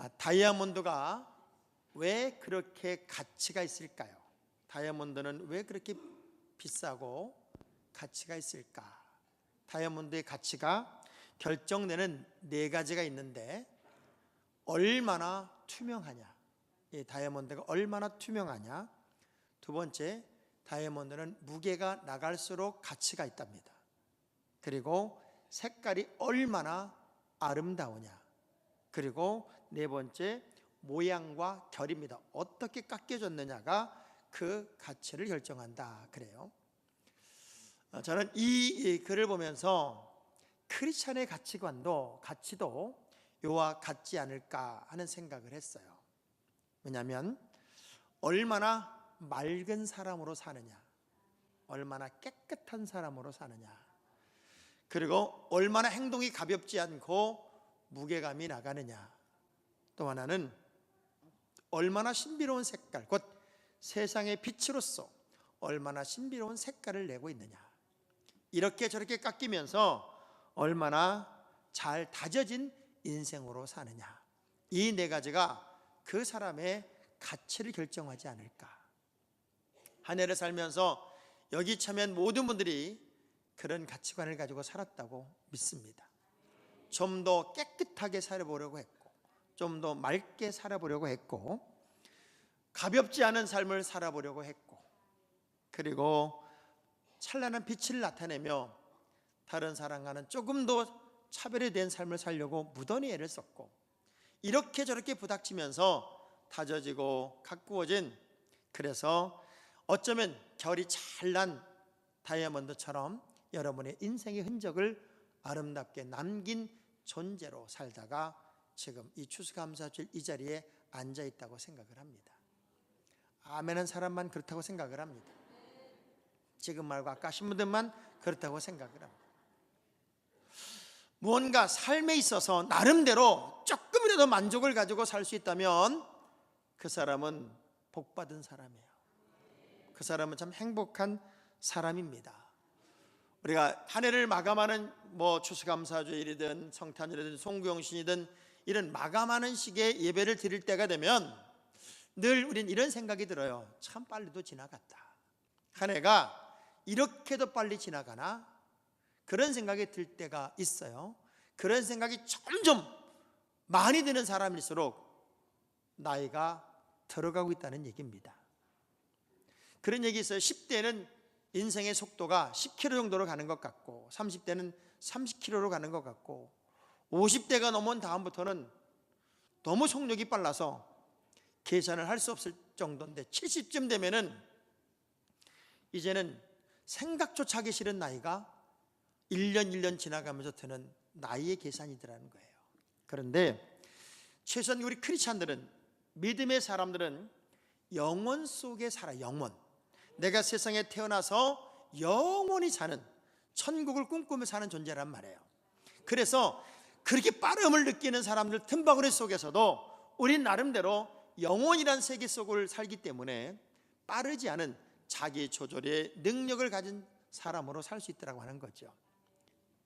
다이아몬드가 왜 그렇게 가치가 있을까요? 다이아몬드는 왜 그렇게 비싸고 가치가 있을까? 다이아몬드의 가치가 결정되는 네 가지가 있는데, 얼마나 투명하냐, 이 다이아몬드가 얼마나 투명하냐. 두 번째, 다이아몬드는 무게가 나갈수록 가치가 있답니다. 그리고 색깔이 얼마나 아름다우냐. 그리고 네 번째, 모양과 결입니다. 어떻게 깎여졌느냐가 그 가치를 결정한다 그래요. 저는 이 글을 보면서 크리스찬의 가치도 요와 같지 않을까 하는 생각을 했어요. 왜냐하면 얼마나 맑은 사람으로 사느냐, 얼마나 깨끗한 사람으로 사느냐, 그리고 얼마나 행동이 가볍지 않고 무게감이 나가느냐, 또 하나는 얼마나 신비로운 색깔, 곧 세상의 빛으로서 얼마나 신비로운 색깔을 내고 있느냐, 이렇게 저렇게 깎이면서 얼마나 잘 다져진 인생으로 사느냐, 이 네 가지가 그 사람의 가치를 결정하지 않을까. 한 해를 살면서 여기 참여한 모든 분들이 그런 가치관을 가지고 살았다고 믿습니다. 좀 더 깨끗하게 살아보려고 했고, 좀 더 맑게 살아보려고 했고, 가볍지 않은 삶을 살아보려고 했고, 그리고 찬란한 빛을 나타내며 다른 사람과는 조금 더 차별이 된 삶을 살려고 무던히 애를 썼고, 이렇게 저렇게 부닥치면서 다져지고 가꾸어진, 그래서 어쩌면 결이 찰난 다이아몬드처럼 여러분의 인생의 흔적을 아름답게 남긴 존재로 살다가 지금 이 추수감사주일 이 자리에 앉아 있다고 생각을 합니다. 아멘한 사람만 그렇다고 생각을 합니다. 지금 말고 아까 하신 분들만 그렇다고 생각을 합니다. 무언가 삶에 있어서 나름대로 조금이라도 만족을 가지고 살 수 있다면 그 사람은 복받은 사람이에요. 그 사람은 참 행복한 사람입니다. 우리가 한 해를 마감하는 추수감사주일이든 성탄절이든 송구영신이든 이런 마감하는 식의 예배를 드릴 때가 되면 늘 우린 이런 생각이 들어요. 참 빨리도 지나갔다. 한 해가 이렇게도 빨리 지나가나? 그런 생각이 들 때가 있어요. 그런 생각이 점점 많이 드는 사람일수록 나이가 들어가고 있다는 얘기입니다. 그런 얘기 있어요. 10대는 인생의 속도가 10km 정도로 가는 것 같고, 30대는 30km로 가는 것 같고, 50대가 넘은 다음부터는 너무 속력이 빨라서 계산을 할 수 없을 정도인데, 70쯤 되면은 이제는 생각조차 하기 싫은 나이가 1년 1년 지나가면서 드는 나이의 계산이더라는 거예요. 그런데 최소한 우리 크리스찬들은, 믿음의 사람들은 영원 속에 살아. 영원. 내가 세상에 태어나서 영원히 사는, 천국을 꿈꾸며 사는 존재란 말이에요. 그래서 그렇게 빠름을 느끼는 사람들 틈바구니 속에서도 우린 나름대로 영원이란 세계 속을 살기 때문에 빠르지 않은 자기 조절의 능력을 가진 사람으로 살 수 있다고 하는 거죠.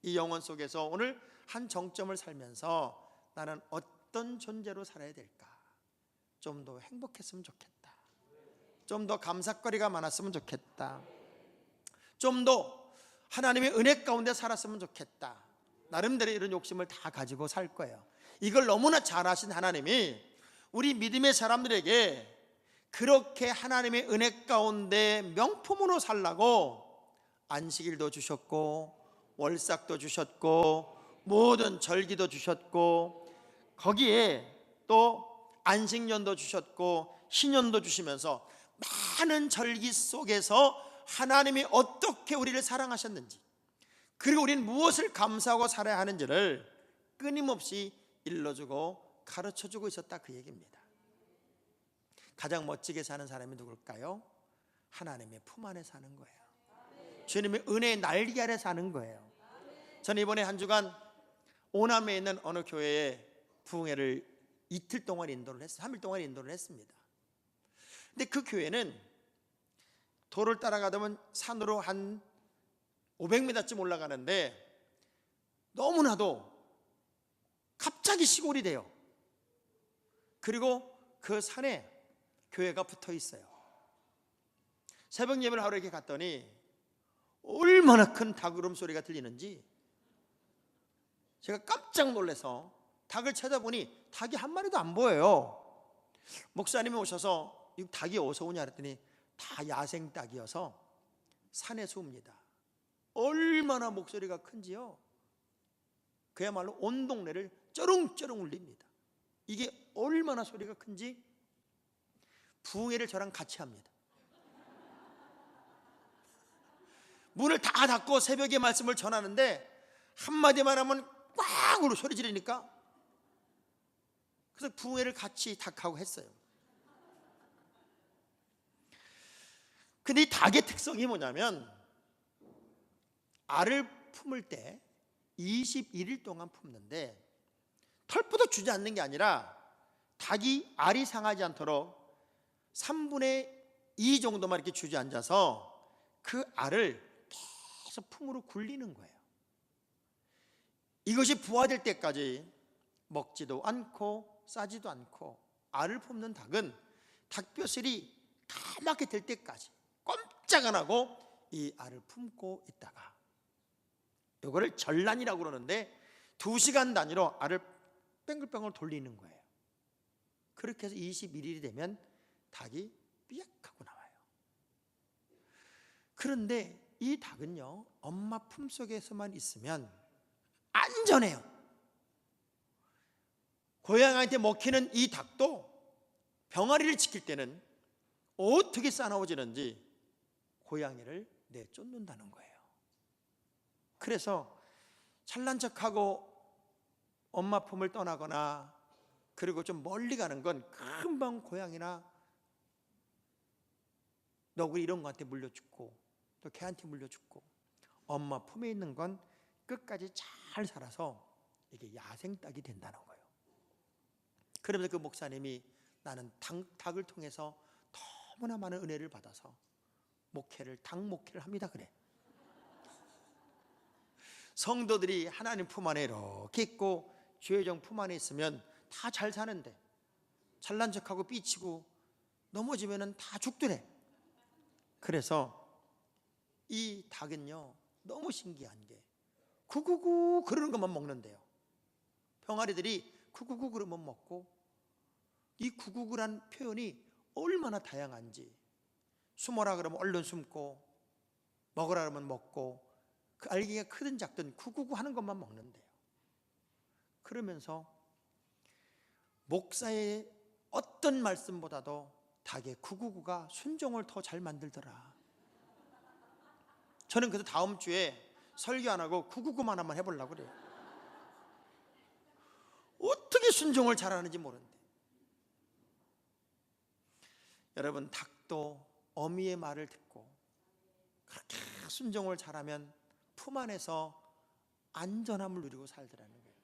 이 영혼 속에서 오늘 한 정점을 살면서 나는 어떤 존재로 살아야 될까? 좀 더 행복했으면 좋겠다. 좀 더 감사거리가 많았으면 좋겠다. 좀 더 하나님의 은혜 가운데 살았으면 좋겠다. 나름대로 이런 욕심을 다 가지고 살 거예요. 이걸 너무나 잘 아신 하나님이 우리 믿음의 사람들에게 그렇게 하나님의 은혜 가운데 명품으로 살라고 안식일도 주셨고, 월삭도 주셨고, 모든 절기도 주셨고, 거기에 또 안식년도 주셨고, 신년도 주시면서 많은 절기 속에서 하나님이 어떻게 우리를 사랑하셨는지, 그리고 우리는 무엇을 감사하고 살아야 하는지를 끊임없이 일러주고 가르쳐주고 있었다, 그 얘기입니다. 가장 멋지게 사는 사람이 누굴까요? 하나님의 품 안에 사는 거예요. 주님의 은혜의 날개 아래 사는 거예요. 저는 이번에 한 주간 오남에 있는 어느 교회에 부흥회를 이틀 동안 인도를 했어요. 3일 동안 인도를 했습니다. 근데 그 교회는 도를 따라가다 보면 산으로 한 500m쯤 올라가는데 너무나도 갑자기 시골이 돼요. 그리고 그 산에 교회가 붙어 있어요. 새벽 예배를 하러 이렇게 갔더니 얼마나 큰 닭 울음소리가 들리는지 제가 깜짝 놀라서 닭을 찾아보니 닭이 한 마리도 안 보여요. 목사님이 오셔서 이 닭이 어디서 오냐 그랬더니 다 야생 닭이어서 산에서 옵니다. 얼마나 목소리가 큰지요. 그야말로 온 동네를 쩌릉쩌릉 울립니다. 이게 얼마나 소리가 큰지 부흥회를 저랑 같이 합니다. 문을 다 닫고 새벽에 말씀을 전하는데 한마디만 하면 꽉으로 소리 지르니까 그래서 부흥회를 같이 닭하고 했어요. 근데 이 닭의 특성이 뭐냐면 알을 품을 때 21일 동안 품는데 털포도 주지 않는 게 아니라 닭이 알이 상하지 않도록 3분의 2 정도만 이렇게 주저앉아서 그 알을 계속 품으로 굴리는 거예요. 이것이 부화될 때까지 먹지도 않고 싸지도 않고 알을 품는 닭은 닭뼈슬이 까맣게 될 때까지 꼼짝 안 하고 이 알을 품고 있다가 이거를 전란이라고 그러는데 2시간 단위로 알을 뺑글뺑글 돌리는 거예요. 그렇게 해서 21일이 되면 닭이 삐약하고 나와요. 그런데 이 닭은요, 엄마 품속에서만 있으면 안전해요. 고양이한테 먹히는 이 닭도 병아리를 지킬 때는 어떻게 싸나워지는지 고양이를 내쫓는다는 거예요. 그래서 잘난 척하고 엄마 품을 떠나거나 그리고 좀 멀리 가는 건 금방 고양이나 너구리 이런 거한테 물려 죽고 또 개한테 물려 죽고, 엄마 품에 있는 건 끝까지 잘 살아서 이게 야생닭이 된다는 거예요. 그러면서 그 목사님이 나는 닭을 통해서 너무나 많은 은혜를 받아서 닭 목회를 합니다 그래. 성도들이 하나님 품 안에 이렇게 있고 주의정 품 안에 있으면 다 잘 사는데 잘난 척하고 삐치고 넘어지면 다 죽더래. 그래서 이 닭은요 너무 신기한 게 구구구 그러는 것만 먹는데요. 병아리들이 구구구 그러면 먹고, 이 구구구란 표현이 얼마나 다양한지, 숨어라 그러면 얼른 숨고, 먹으라 그러면 먹고, 그 알갱이가 크든 작든 구구구 하는 것만 먹는데요. 그러면서 목사의 어떤 말씀보다도 닭의 구구구가 순종을 더 잘 만들더라. 저는 그래서 다음 주에 설교 안 하고 구구구만 한번 해보려고 그래요. 어떻게 순종을 잘하는지 모르는데. 여러분, 닭도 어미의 말을 듣고 그렇게 순종을 잘하면 품 안에서 안전함을 누리고 살더라는 거예요.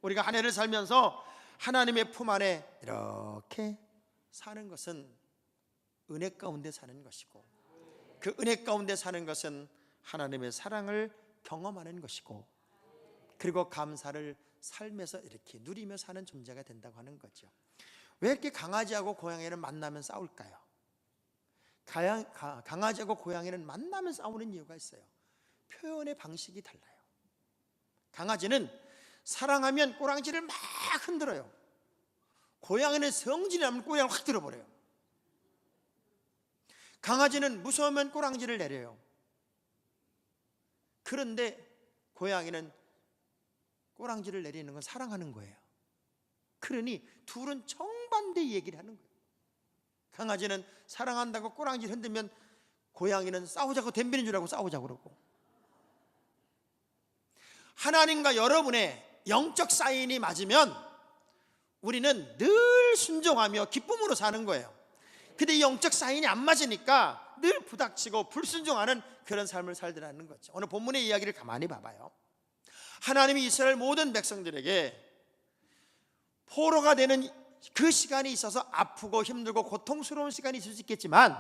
우리가 한 해를 살면서 하나님의 품 안에 이렇게 사는 것은 은혜 가운데 사는 것이고, 그 은혜 가운데 사는 것은 하나님의 사랑을 경험하는 것이고, 그리고 감사를 삶에서 이렇게 누리며 사는 존재가 된다고 하는 거죠. 왜 이렇게 강아지하고 고양이를 만나면 싸울까요? 강아지하고 고양이는 만나면 싸우는 이유가 있어요. 표현의 방식이 달라요. 강아지는 사랑하면 꼬랑지를 막 흔들어요. 고양이는 성질이 나면 꼬랑지를 확 들어버려요. 강아지는 무서우면 꼬랑지를 내려요. 그런데 고양이는 꼬랑지를 내리는 건 사랑하는 거예요. 그러니 둘은 정반대 얘기를 하는 거예요. 강아지는 사랑한다고 꼬랑지를 흔들면 고양이는 싸우자고 덤비는 줄 알고 싸우자고 그러고. 하나님과 여러분의 영적 사인이 맞으면 우리는 늘 순종하며 기쁨으로 사는 거예요. 근데 이 영적 사인이 안 맞으니까 늘 부닥치고 불순종하는 그런 삶을 살더라는 거죠. 오늘 본문의 이야기를 가만히 봐봐요. 하나님이 이스라엘 모든 백성들에게 포로가 되는 그 시간이 있어서 아프고 힘들고 고통스러운 시간이 있을 수 있겠지만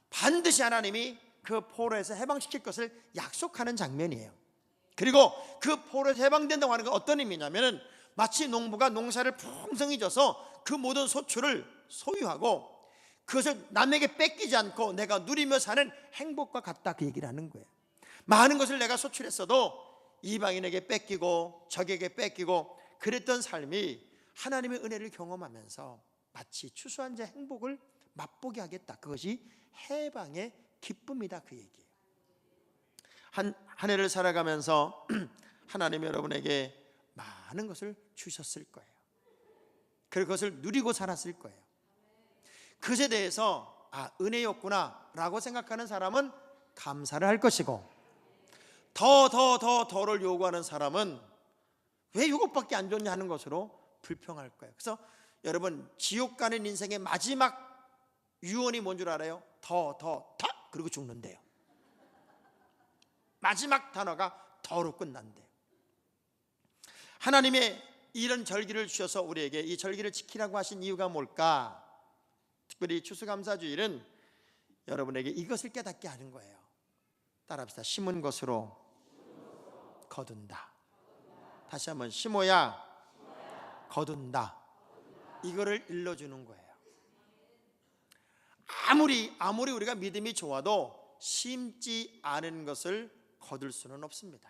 반드시 하나님이 그 포로에서 해방시킬 것을 약속하는 장면이에요. 그리고 그 포로에서 해방된다고 하는 건 어떤 의미냐면은 마치 농부가 농사를 풍성히 져서 그 모든 소출을 소유하고 그것을 남에게 뺏기지 않고 내가 누리며 사는 행복과 같다, 그 얘기를 하는 거예요. 많은 것을 내가 소출했어도 이방인에게 뺏기고 적에게 뺏기고 그랬던 삶이 하나님의 은혜를 경험하면서 마치 추수한 자 행복을 맛보게 하겠다, 그것이 해방의 기쁨이다, 그 얘기예요. 한 해를 살아가면서 하나님이 여러분에게 많은 것을 주셨을 거예요. 그리고 그것을 누리고 살았을 거예요. 그것에 대해서 은혜였구나 라고 생각하는 사람은 감사를 할 것이고, 더를 요구하는 사람은 왜 이것밖에 안 줬냐 하는 것으로 불평할 거예요. 그래서 여러분, 지옥 가는 인생의 마지막 유언이 뭔 줄 알아요? 더 그리고 죽는데요. 마지막 단어가 더로 끝난대요. 하나님의 이런 절기를 주셔서 우리에게 이 절기를 지키라고 하신 이유가 뭘까? 특별히 추수감사주일은 여러분에게 이것을 깨닫게 하는 거예요. 따라합시다. 심은 것으로 거둔다. 다시 한번, 심어야 거둔다. 이거를 일러주는 거예요. 아무리 우리가 믿음이 좋아도 심지 않은 것을 거둘 수는 없습니다.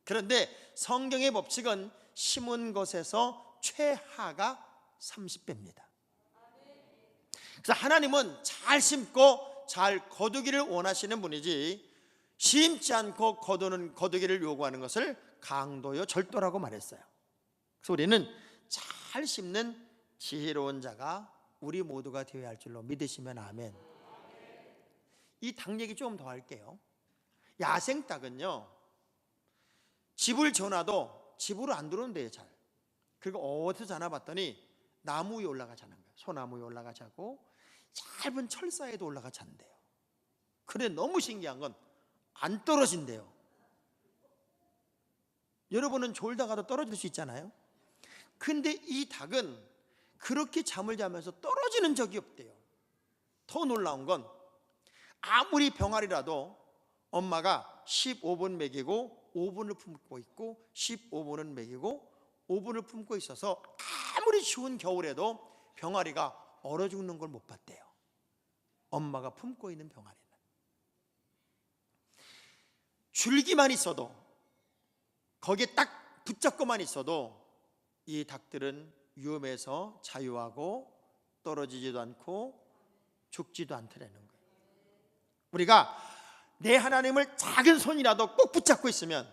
그런데 성경의 법칙은 심은 것에서 최하가 30배입니다. 그래서 하나님은 잘 심고 잘 거두기를 원하시는 분이지, 심지 않고 거두기를 요구하는 것을 강도요 절도라고 말했어요. 그래서 우리는 잘 심는 지혜로운 자가 우리 모두가 되어야 할 줄로 믿으시면 아멘. 이 닭 얘기 좀 더 할게요. 야생닭은요, 집을 전화도 집으로 안 들어온대요, 잘. 그리고 어디서 자나 봤더니 나무 위에 올라가 자는 거예요. 소나무 위에 올라가 자고 짧은 철사에도 올라가 잔대요. 그런데 너무 신기한 건 안 떨어진대요. 여러분은 졸다가도 떨어질 수 있잖아요. 근데 이 닭은 그렇게 잠을 자면서 떨어지는 적이 없대요. 더 놀라운 건 아무리 병아리라도 엄마가 15분 먹이고 5분을 품고 있고 15분은 먹이고 5분을 품고 있어서 아무리 추운 겨울에도 병아리가 얼어 죽는 걸 못 봤대요. 엄마가 품고 있는 병아리는. 줄기만 있어도, 거기에 딱 붙잡고만 있어도 이 닭들은 위험에서 자유하고 떨어지지도 않고 죽지도 않더라는 거예요. 우리가 내 하나님을 작은 손이라도 꼭 붙잡고 있으면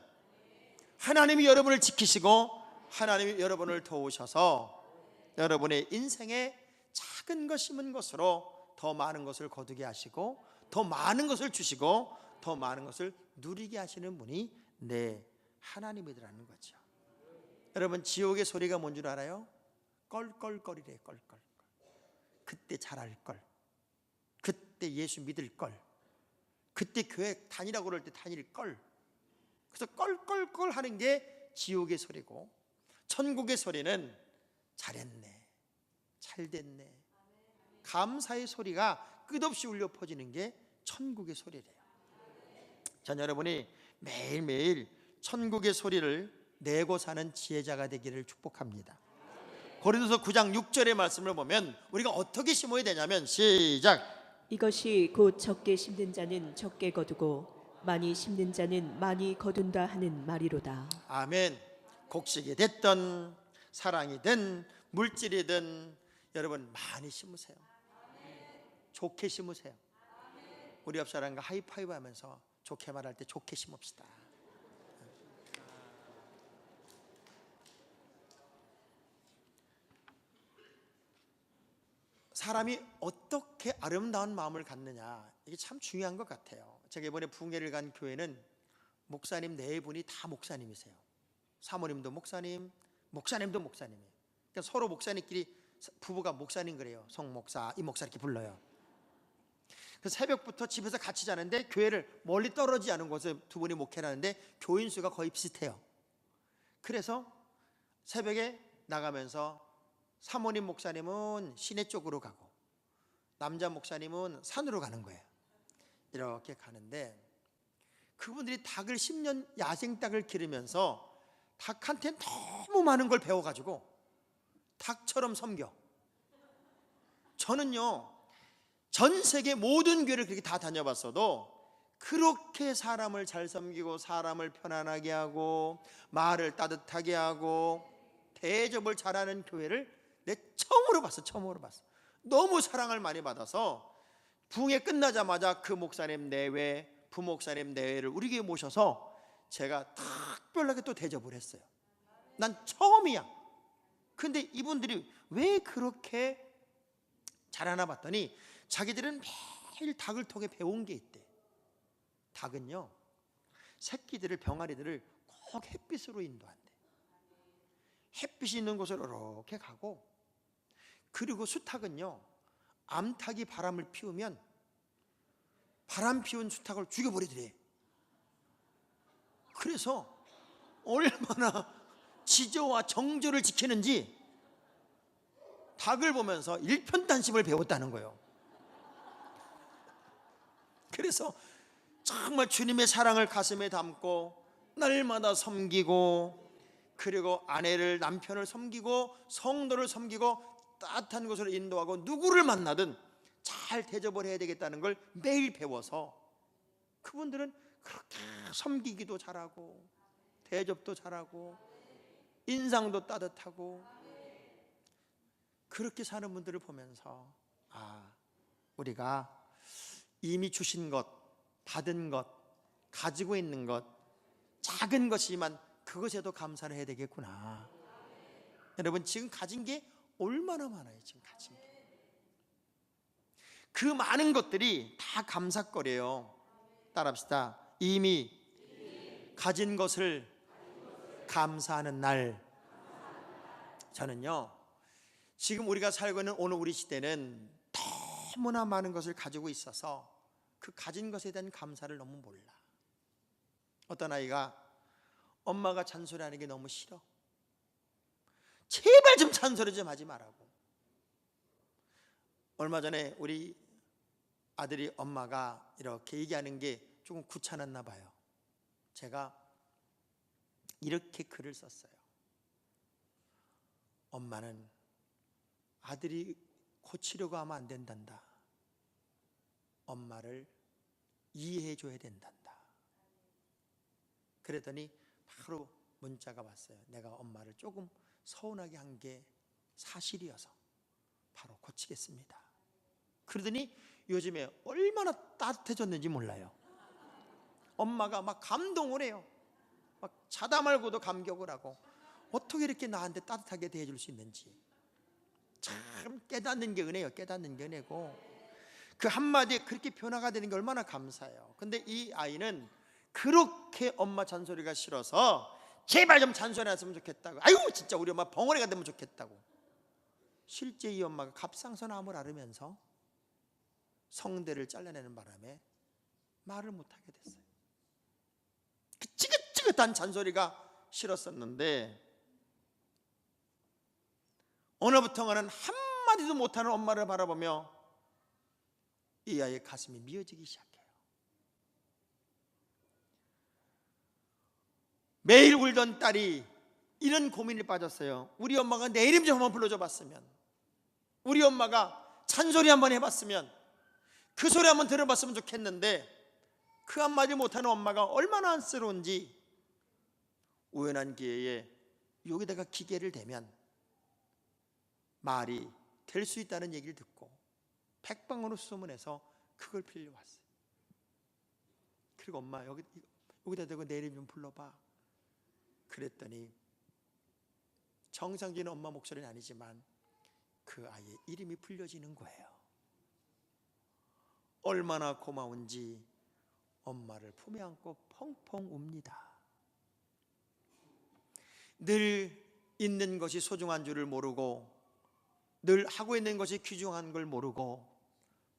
하나님이 여러분을 지키시고 하나님이 여러분을 도우셔서 여러분의 인생에 작은 것 심은 것으로 더 많은 것을 거두게 하시고 더 많은 것을 주시고 더 많은 것을 누리게 하시는 분이 내 하나님이라는 거죠. 여러분, 지옥의 소리가 뭔 줄 알아요? 껄껄거리래. 껄껄. 그때 잘할 걸, 그때 예수 믿을 걸, 그때 교회 다니라고 그럴 때 다닐 걸. 그래서 껄껄껄 하는 게 지옥의 소리고, 천국의 소리는 잘했네, 잘됐네, 감사의 소리가 끝없이 울려 퍼지는 게 천국의 소리래요. 전 여러분이 매일매일 천국의 소리를 내고 사는 지혜자가 되기를 축복합니다. 고린도서 9장 6절의 말씀을 보면 우리가 어떻게 심어야 되냐면, 시작. 이것이 곧 적게 심는 자는 적게 거두고 많이 심는 자는 많이 거둔다 하는 말이로다. 아멘. 곡식이 됐든 사랑이든 물질이든 여러분 많이 심으세요. 좋게 심으세요. 우리 옆 사람과 하이파이브 하면서 좋게 말할 때 좋게 심읍시다. 사람이 어떻게 아름다운 마음을 갖느냐, 이게 참 중요한 것 같아요. 제가 이번에 부흥회를 간 교회는 목사님 4분이 다 목사님이세요. 사모님도 목사님, 목사님도 목사님이에요. 그러니까 서로 목사님끼리, 부부가 목사님 그래요. 성 목사, 이 목사 이렇게 불러요. 그래서 새벽부터 집에서 같이 자는데 교회를 멀리 떨어지지 않은 곳에 두 분이 목회를 하는데 교인 수가 거의 비슷해요. 그래서 새벽에 나가면서 사모님 목사님은 시내 쪽으로 가고 남자 목사님은 산으로 가는 거예요. 이렇게 가는데 그분들이 닭을 10년 야생닭을 기르면서 닭한테 너무 많은 걸 배워가지고 닭처럼 섬겨. 저는요 전 세계 모든 교회를 그렇게 다 다녀봤어도 그렇게 사람을 잘 섬기고 사람을 편안하게 하고 말을 따뜻하게 하고 대접을 잘하는 교회를 내 처음으로 봤어. 너무 사랑을 많이 받아서 부흥회 끝나자마자 그 목사님 내외, 부목사님 내외를 우리 교회에 모셔서 제가 특별하게 또 대접을 했어요. 난 처음이야. 근데 이분들이 왜 그렇게 잘하나 봤더니 자기들은 매일 닭을 통해 배운 게 있대. 닭은요 새끼들을, 병아리들을 꼭 햇빛으로 인도한대. 햇빛이 있는 곳으로 이렇게 가고, 그리고 수탉은요 암탉이 바람을 피우면 바람 피운 수탉을 죽여버리더래. 그래서 얼마나 지조와 정조를 지키는지 닭을 보면서 일편단심을 배웠다는 거예요. 그래서 정말 주님의 사랑을 가슴에 담고 날마다 섬기고, 그리고 아내를, 남편을 섬기고 성도를 섬기고 따뜻한 곳으로 인도하고 누구를 만나든 잘 대접을 해야 되겠다는 걸 매일 배워서 그분들은 그렇게 섬기기도 잘하고 대접도 잘하고 인상도 따뜻하고 그렇게 사는 분들을 보면서 우리가 이미 주신 것, 받은 것, 가지고 있는 것, 작은 것이지만 그것에도 감사를 해야 되겠구나. 여러분 지금 가진 게 얼마나 많아요. 지금 가진 게. 그 많은 것들이 다 감사거리예요. 따라합시다. 이미 가진 것을 감사하는 날. 저는요 지금 우리가 살고 있는 오늘 우리 시대는 너무나 많은 것을 가지고 있어서 그 가진 것에 대한 감사를 너무 몰라. 어떤 아이가 엄마가 잔소리하는 게 너무 싫어. 제발 좀 잔소리 좀 하지 말라고. 얼마 전에 우리 아들이 엄마가 이렇게 얘기하는 게 조금 귀찮았나 봐요. 제가 이렇게 글을 썼어요. 엄마는 아들이 고치려고 하면 안 된단다. 엄마를 이해해 줘야 된단다. 그랬더니 바로 문자가 왔어요. 내가 엄마를 조금 서운하게 한 게 사실이어서 바로 고치겠습니다. 그러더니 요즘에 얼마나 따뜻해졌는지 몰라요. 엄마가 막 감동을 해요. 막 자다 말고도 감격을 하고 어떻게 이렇게 나한테 따뜻하게 대해줄 수 있는지. 참 깨닫는 게 은혜예요. 깨닫는 게 은혜고 그 한마디에 그렇게 변화가 되는 게 얼마나 감사해요. 근데 이 아이는 그렇게 엄마 잔소리가 싫어서 제발 좀 잔소리 안 했으면 좋겠다고, 아유 진짜 우리 엄마 벙어리가 되면 좋겠다고. 실제 이 엄마가 갑상선암을 앓으면서 성대를 잘라내는 바람에 말을 못하게 됐어요. 그 찌긋찌긋한 잔소리가 싫었었는데 오늘부터는 한마디도 못하는 엄마를 바라보며 이 아이의 가슴이 미어지기 시작해요. 매일 울던 딸이 이런 고민에 빠졌어요. 우리 엄마가 내 이름 좀 한번 불러줘 봤으면, 우리 엄마가 잔소리 한번 해봤으면, 그 소리 한번 들어봤으면 좋겠는데 그 한마디 못하는 엄마가 얼마나 안쓰러운지 우연한 기회에 여기다가 기계를 대면 말이 될 수 있다는 얘기를 듣고 백방으로 수소문해서 그걸 빌려왔어요. 그리고 엄마 여기다 대고 내 이름 좀 불러봐. 그랬더니 정상적인 엄마 목소리는 아니지만 그 아이의 이름이 불려지는 거예요. 얼마나 고마운지 엄마를 품에 안고 펑펑 웁니다. 늘 있는 것이 소중한 줄을 모르고 늘 하고 있는 것이 귀중한 걸 모르고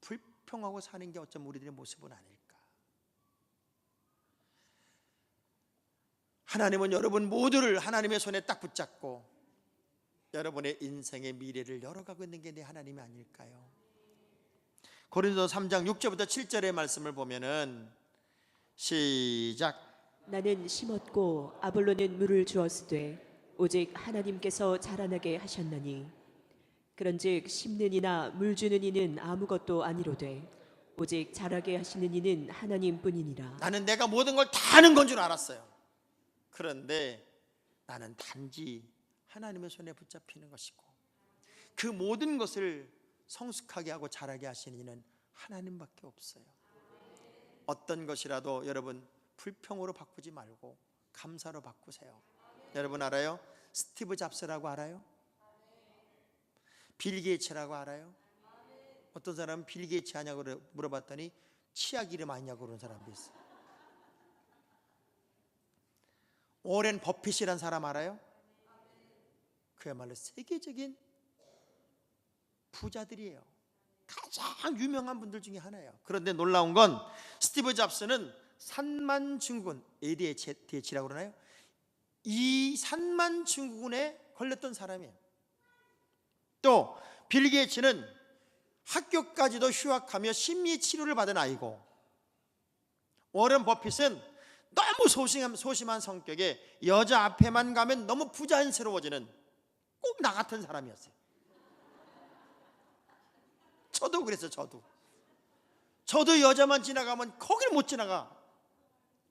불평하고 사는 게 어쩜 우리들의 모습은 아닐까. 하나님은 여러분 모두를 하나님의 손에 딱 붙잡고 여러분의 인생의 미래를 열어가고 있는 게 내 하나님이 아닐까요? 고린도서 3장 6절부터 7절의 말씀을 보면은 시작. 나는 심었고 아볼로는 물을 주었으되 오직 하나님께서 자라나게 하셨나니 그런즉 심는 이나 물 주는 이는 아무것도 아니로되 오직 자라게 하시는 이는 하나님뿐이니라. 나는 내가 모든 걸 다 하는 건 줄 알았어요. 그런데 나는 단지 하나님의 손에 붙잡히는 것이고 그 모든 것을 성숙하게 하고 자라게 하시는 이는 하나님밖에 없어요. 어떤 것이라도 여러분 불평으로 바꾸지 말고 감사로 바꾸세요. 여러분 알아요? 스티브 잡스라고 알아요? 빌 게이츠라고 알아요? 어떤 사람은 빌 게이츠 하냐고 물어봤더니 치약 이름 아니냐고 그런 사람도 있어요. 오렌 버핏이라는 사람 알아요? 그야말로 세계적인 부자들이에요. 가장 유명한 분들 중에 하나예요. 그런데 놀라운 건 스티브 잡스는 산만 증후군 ADHD라고 그러나요? 이 산만 증후군에 걸렸던 사람이에요. 또 빌 게이츠는 학교까지도 휴학하며 심리 치료를 받은 아이고, 워런 버핏은 너무 소심한 성격에 여자 앞에만 가면 너무 부자연스러워지는 꼭 나 같은 사람이었어요. 저도 그랬어요. 저도 여자만 지나가면 거기를 못 지나가.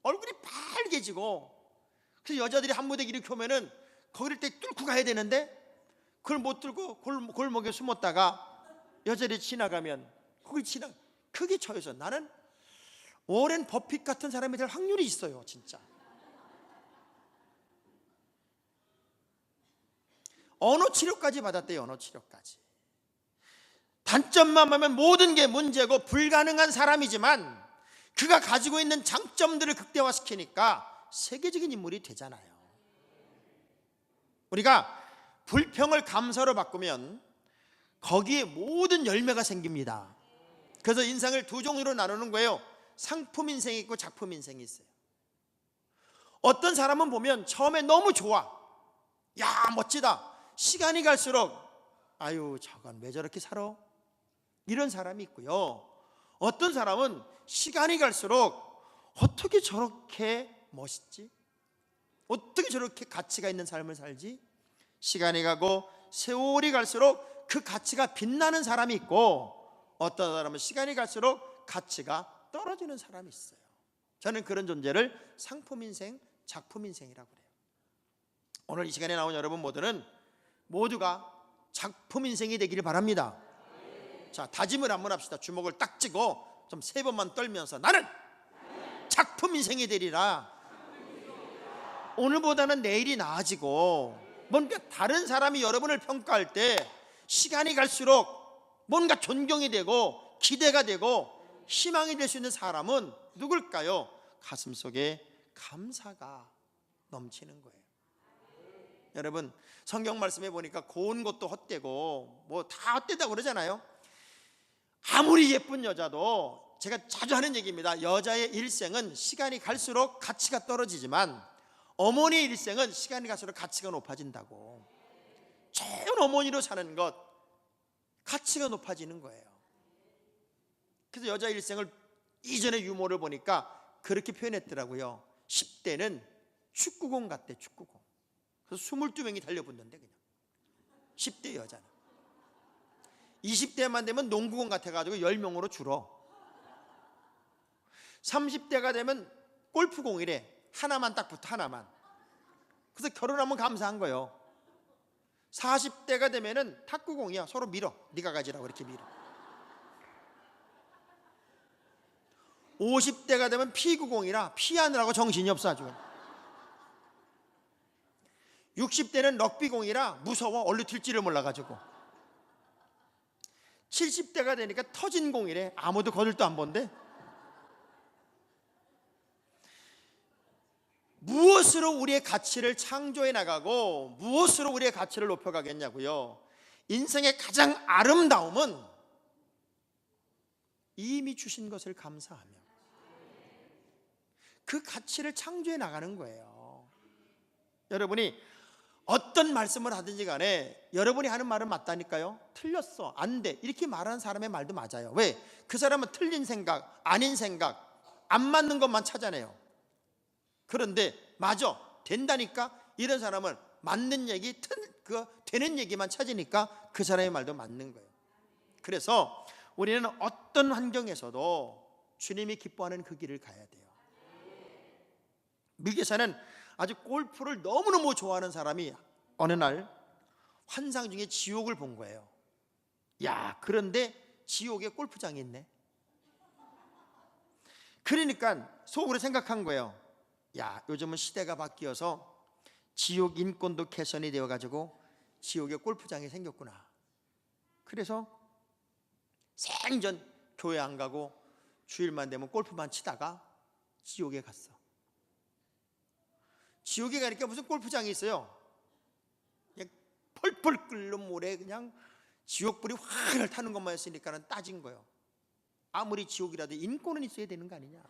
얼굴이 빨개지고, 그래서 여자들이 한 무대 이렇게 오면은 거기를 뚫고 가야 되는데 그걸 못 뚫고 골목에 숨었다가 여자들이 지나가면 그게 저였어. 나는 워렌 버핏 같은 사람이 될 확률이 있어요. 진짜. 언어 치료까지 받았대요. 언어 치료까지. 단점만 보면 모든 게 문제고 불가능한 사람이지만 그가 가지고 있는 장점들을 극대화시키니까 세계적인 인물이 되잖아요. 우리가 불평을 감사로 바꾸면 거기에 모든 열매가 생깁니다. 그래서 인생을 두 종류로 나누는 거예요. 상품 인생이 있고 작품 인생이 있어요. 어떤 사람은 보면 처음에 너무 좋아. 야, 멋지다. 시간이 갈수록 아유, 저건 왜 저렇게 살아? 이런 사람이 있고요. 어떤 사람은 시간이 갈수록 어떻게 저렇게 멋있지? 어떻게 저렇게 가치가 있는 삶을 살지? 시간이 가고 세월이 갈수록 그 가치가 빛나는 사람이 있고, 어떤 사람은 시간이 갈수록 가치가 떨어지는 사람이 있어요. 저는 그런 존재를 상품 인생, 작품 인생이라고 그래요. 오늘 이 시간에 나온 여러분 모두가 작품 인생이 되기를 바랍니다. 자, 다짐을 한번 합시다. 주먹을 딱 쥐고 좀 3번만 떨면서 나는 작품 인생이 되리라. 오늘보다는 내일이 나아지고, 뭔가 다른 사람이 여러분을 평가할 때 시간이 갈수록 뭔가 존경이 되고 기대가 되고 희망이 될 수 있는 사람은 누굴까요? 가슴속에 감사가 넘치는 거예요. 여러분, 성경 말씀에 보니까 고운 것도 헛되고 뭐 다 헛되다고 그러잖아요. 아무리 예쁜 여자도, 제가 자주 하는 얘기입니다. 여자의 일생은 시간이 갈수록 가치가 떨어지지만 어머니의 일생은 시간이 갈수록 가치가 높아진다고. 좋은 어머니로 사는 것, 가치가 높아지는 거예요. 그래서 여자 일생을 이전의 유머를 보니까 그렇게 표현했더라고요. 10대는 축구공 같대, 축구공. 그래서 22명이 달려붙는데 그냥 10대 여자는. 20대만 되면 농구공 같아가지고 10명으로 줄어. 30대가 되면 골프공이래. 하나만 딱 붙어, 하나만. 그래서 결혼하면 감사한 거예요. 40대가 되면은 탁구공이야. 서로 밀어. 네가 가지라고 이렇게 밀어. 50대가 되면 피구공이라 피하느라고 정신이 없어 아주. 60대는 럭비공이라 무서워. 얼른 튈지를 몰라가지고. 70대가 되니까 터진 공이래. 아무도 거들도 안 본대. 무엇으로 우리의 가치를 창조해 나가고 무엇으로 우리의 가치를 높여가겠냐고요. 인생의 가장 아름다움은 이미 주신 것을 감사하며 그 가치를 창조해 나가는 거예요. 여러분이 어떤 말씀을 하든지 간에 여러분이 하는 말은 맞다니까요. 틀렸어, 안 돼, 이렇게 말하는 사람의 말도 맞아요. 왜? 그 사람은 틀린 생각, 아닌 생각, 안 맞는 것만 찾아내요. 그런데 맞아, 된다니까 이런 사람은 맞는 얘기, 되는 얘기만 찾으니까 그 사람의 말도 맞는 거예요. 그래서 우리는 어떤 환경에서도 주님이 기뻐하는 그 길을 가야 돼요. 미국에서는 아주 골프를 너무너무 좋아하는 사람이 어느 날 환상 중에 지옥을 본 거예요. 야, 그런데 지옥에 골프장이 있네. 그러니까 속으로 생각한 거예요. 야, 요즘은 시대가 바뀌어서 지옥 인권도 개선이 되어가지고 지옥에 골프장이 생겼구나. 그래서 생전 교회 안 가고 주일만 되면 골프만 치다가 지옥에 갔어. 지옥에 가니까 무슨 골프장이 있어요. 그냥 펄펄 끓는 물에 그냥 지옥불이 활활 타는 것만 했으니까는 따진 거예요. 아무리 지옥이라도 인권은 있어야 되는 거 아니냐.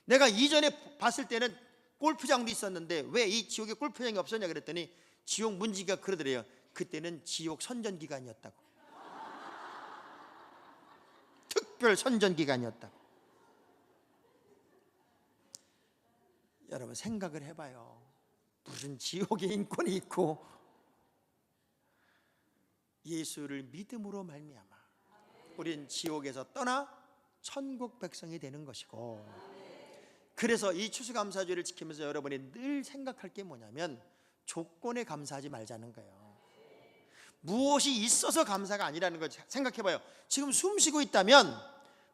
내가 이전에 봤을 때는 골프장도 있었는데 왜 이 지옥에 골프장이 없었냐 그랬더니 지옥 문지기가 그러더래요. 그때는 지옥 선전기간이었다고. 특별 선전기간이었다고. 여러분 생각을 해봐요. 무슨 지옥에 인권이 있고 예수를 믿음으로 말미암아 우리는 지옥에서 떠나 천국 백성이 되는 것이고, 그래서 이 추수감사주를 지키면서 여러분이 늘 생각할 게 뭐냐면 조건에 감사하지 말자는 거예요. 무엇이 있어서 감사가 아니라는 걸 생각해봐요. 지금 숨 쉬고 있다면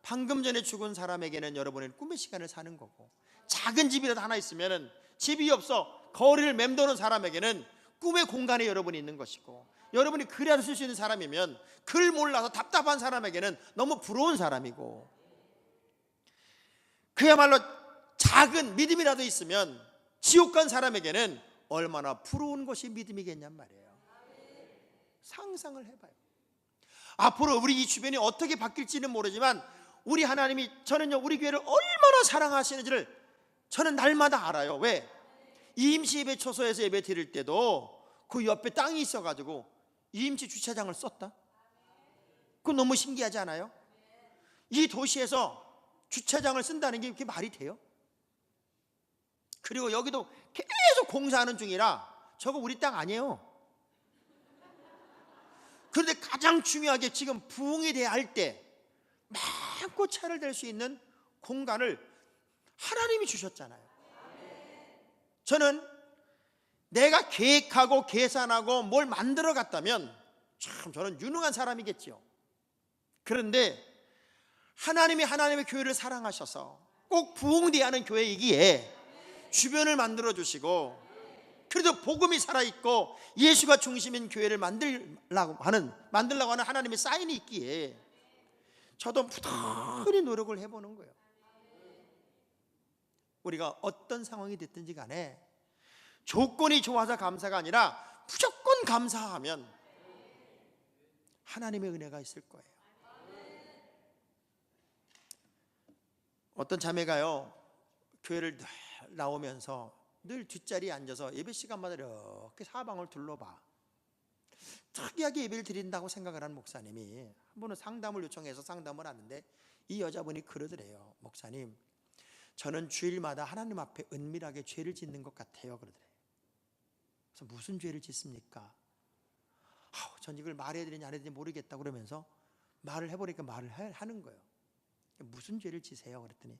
방금 전에 죽은 사람에게는 여러분은 꿈의 시간을 사는 거고, 작은 집이라도 하나 있으면 집이 없어 거리를 맴도는 사람에게는 꿈의 공간에 여러분이 있는 것이고, 여러분이 글이라도 쓸 수 있는 사람이면 글 몰라서 답답한 사람에게는 너무 부러운 사람이고, 그야말로 작은 믿음이라도 있으면 지옥 간 사람에게는 얼마나 부러운 것이 믿음이겠냔 말이에요. 상상을 해봐요. 앞으로 우리 이 주변이 어떻게 바뀔지는 모르지만 우리 하나님이, 저는요 우리 교회를 얼마나 사랑하시는지를 저는 날마다 알아요. 왜? 이임시 예배 초소에서 예배 드릴 때도 그 옆에 땅이 있어가지고 이임시 주차장을 썼다. 그거 너무 신기하지 않아요? 이 도시에서 주차장을 쓴다는 게 그게 말이 돼요? 그리고 여기도 계속 공사하는 중이라 저거 우리 땅 아니에요. 그런데 가장 중요하게 지금 부흥이 돼야 할 때 마음껏 차를 댈 수 있는 공간을 하나님이 주셨잖아요. 저는 내가 계획하고 계산하고 뭘 만들어 갔다면 참 저는 유능한 사람이겠죠. 그런데 하나님이 하나님의 교회를 사랑하셔서 꼭 부흥돼야 하는 교회이기에 주변을 만들어 주시고, 그래도 복음이 살아있고 예수가 중심인 교회를 만들라고 하는 하나님의 사인이 있기에 저도 부단히 노력을 해보는 거예요. 우리가 어떤 상황이 됐든지 간에 조건이 좋아서 감사가 아니라 무조건 감사하면 하나님의 은혜가 있을 거예요. 어떤 자매가요 교회를 늘 나오면서 늘 뒷자리에 앉아서 예배 시간마다 이렇게 사방을 둘러봐. 특이하게 예배를 드린다고 생각을 한 목사님이 한 번은 상담을 요청해서 상담을 하는데 이 여자분이 그러더래요. 목사님, 저는 주일마다 하나님 앞에 은밀하게 죄를 짓는 것 같아요. 그러더래요. 그래서 무슨 죄를 짓습니까? 전 이걸 말해야 되느냐 안 해야 되느냐 모르겠다 그러면서 말을 해보니까 말을 하는 거예요. 무슨 죄를 지세요? 그랬더니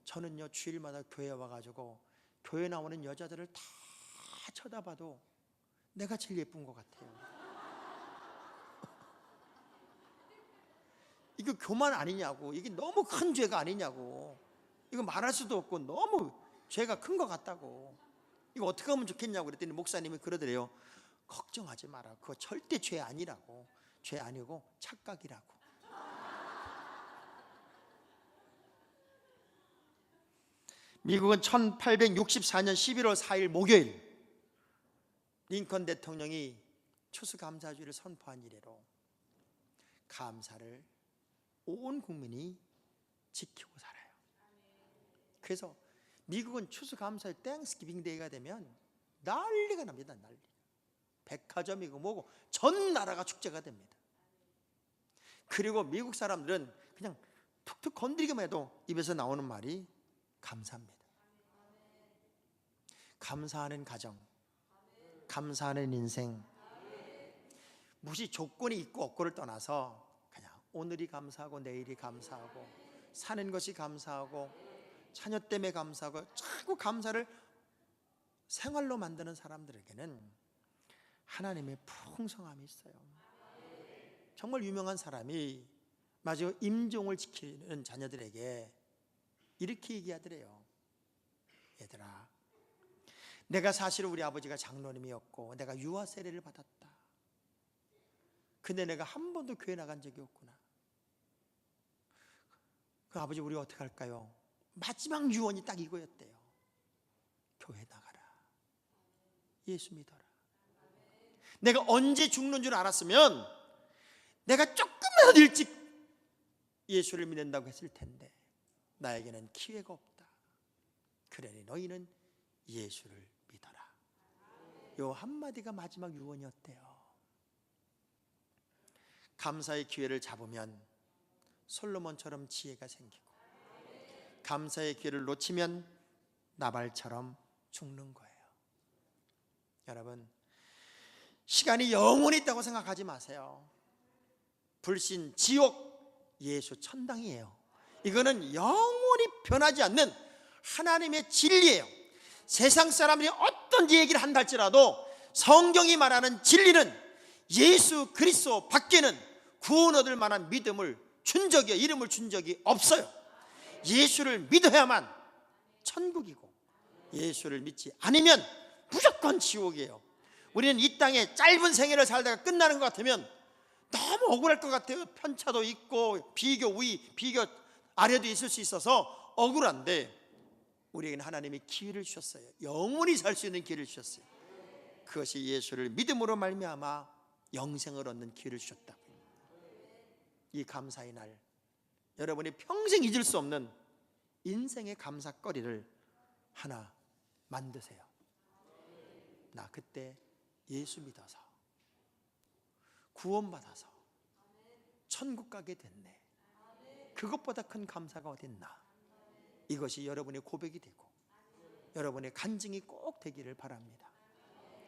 저는요 주일마다 교회에 와가지고 교회 나오는 여자들을 다 쳐다봐도 내가 제일 예쁜 것 같아요. 이거 교만 아니냐고, 이게 너무 큰 죄가 아니냐고, 이거 말할 수도 없고 너무 죄가 큰 것 같다고, 이거 어떻게 하면 좋겠냐고 그랬더니 목사님이 그러더래요. 걱정하지 마라, 그거 절대 죄 아니라고, 죄 아니고 착각이라고. 미국은 1864년 11월 4일 목요일 링컨 대통령이 추수감사주의를 선포한 이래로 감사를 온 국민이 지키고 살아요. 그래서 미국은 추수감사의 땡스기빙 데이가 되면 난리가 납니다. 난리. 백화점이고 뭐고 전 나라가 축제가 됩니다. 그리고 미국 사람들은 그냥 툭툭 건드리기만 해도 입에서 나오는 말이 감사합니다. 감사하는 가정, 감사하는 인생, 무시 조건이 있고 없고를 떠나서 그냥 오늘이 감사하고 내일이 감사하고 사는 것이 감사하고 자녀 때문에 감사하고 자꾸 감사를 생활로 만드는 사람들에게는 하나님의 풍성함이 있어요. 정말 유명한 사람이 마지막 임종을 지키는 자녀들에게 이렇게 얘기하더래요. 얘들아, 내가 사실 우리 아버지가 장로님이었고 내가 유아 세례를 받았다. 근데 내가 한 번도 교회 나간 적이 없구나. 그 아버지 우리 어떻게 할까요? 마지막 유언이 딱 이거였대요. 교회 나가라. 예수 믿어라. 내가 언제 죽는 줄 알았으면 내가 조금만 일찍 예수를 믿는다고 했을 텐데 나에게는 기회가 없다. 그러니 너희는 예수를 믿어라. 요 한마디가 마지막 유언이었대요. 감사의 기회를 잡으면 솔로몬처럼 지혜가 생기고 감사의 기회를 놓치면 나발처럼 죽는 거예요. 여러분, 시간이 영원히 있다고 생각하지 마세요. 불신, 지옥, 예수 천당이에요. 이거는 영원히 변하지 않는 하나님의 진리예요. 세상 사람들이 어떤 얘기를 한다 할지라도 성경이 말하는 진리는 예수 그리스도 밖에는 구원 얻을 만한 믿음을 준 적이, 이름을 준 적이 없어요. 예수를 믿어야만 천국이고 예수를 믿지 않으면 무조건 지옥이에요. 우리는 이 땅에 짧은 생애를 살다가 끝나는 것 같으면 너무 억울할 것 같아요. 편차도 있고 비교 위, 비교 아래도 있을 수 있어서 억울한데 우리에게는 하나님이 기회를 주셨어요. 영원히 살 수 있는 기회를 주셨어요. 그것이 예수를 믿음으로 말미암아 영생을 얻는 기회를 주셨다. 이 감사의 날, 여러분이 평생 잊을 수 없는 인생의 감사거리를 하나 만드세요. 나 그때 예수 믿어서 구원받아서 천국 가게 됐네. 그것보다 큰 감사가 어딨나. 이것이 여러분의 고백이 되고 여러분의 간증이 꼭 되기를 바랍니다.